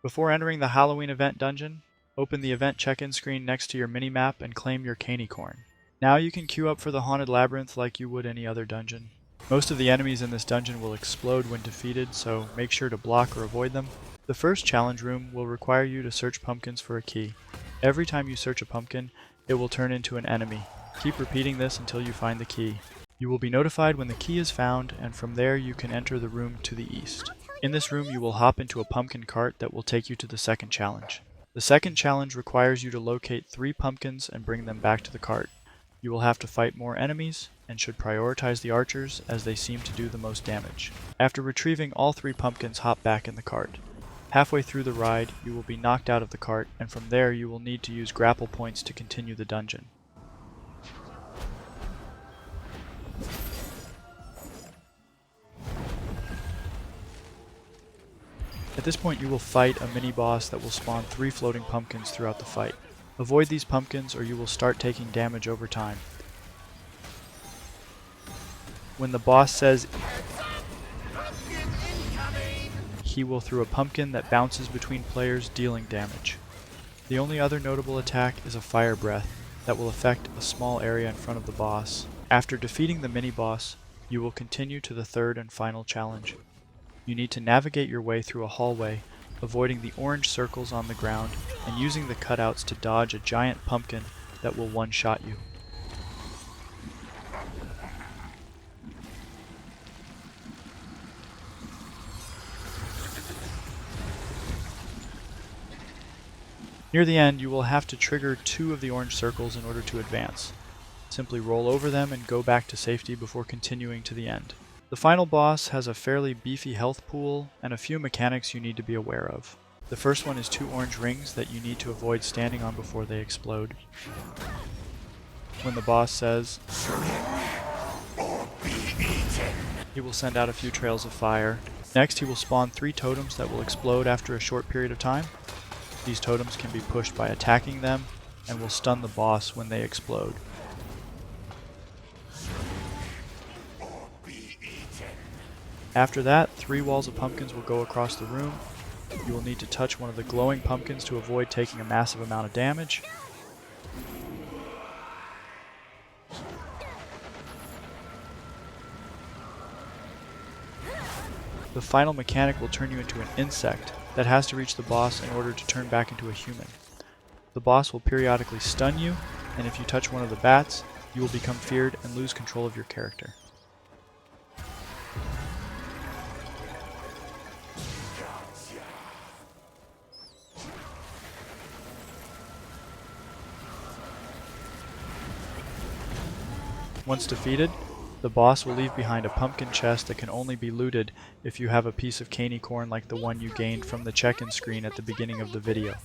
Before entering the Halloween event dungeon, open the event check-in screen next to your minimap and claim your Canicorn. Now you can queue up for the Haunted Labyrinth like you would any other dungeon. Most of the enemies in this dungeon will explode when defeated, so make sure to block or avoid them. The first challenge room will require you to search pumpkins for a key. Every time you search a pumpkin, it will turn into an enemy. Keep repeating this until you find the key. You will be notified when the key is found, and from there you can enter the room to the east. In this room you will hop into a pumpkin cart that will take you to the second challenge. The second challenge requires you to locate 3 pumpkins and bring them back to the cart. You will have to fight more enemies, and should prioritize the archers as they seem to do the most damage. After retrieving all 3 pumpkins, hop back in the cart. Halfway through the ride, you will be knocked out of the cart, and from there you will need to use grapple points to continue the dungeon. At this point you will fight a mini-boss that will spawn 3 floating pumpkins throughout the fight. Avoid these pumpkins or you will start taking damage over time. When the boss says he will throw a pumpkin that bounces between players, dealing damage. The only other notable attack is a fire breath that will affect a small area in front of the boss. After defeating the mini-boss, you will continue to the third and final challenge. You need to navigate your way through a hallway, avoiding the orange circles on the ground and using the cutouts to dodge a giant pumpkin that will one-shot you. Near the end, you will have to trigger 2 of the orange circles in order to advance. Simply roll over them and go back to safety before continuing to the end. The final boss has a fairly beefy health pool and a few mechanics you need to be aware of. The first one is 2 orange rings that you need to avoid standing on before they explode. When the boss says, he will send out a few trails of fire. Next, he will spawn 3 totems that will explode after a short period of time. These totems can be pushed by attacking them and will stun the boss when they explode. After that, 3 walls of pumpkins will go across the room. You will need to touch one of the glowing pumpkins to avoid taking a massive amount of damage. The final mechanic will turn you into an insect that has to reach the boss in order to turn back into a human. The boss will periodically stun you, and if you touch one of the bats, you will become feared and lose control of your character. Once defeated, the boss will leave behind a pumpkin chest that can only be looted if you have a piece of Canicorn like the one you gained from the check-in screen at the beginning of the video.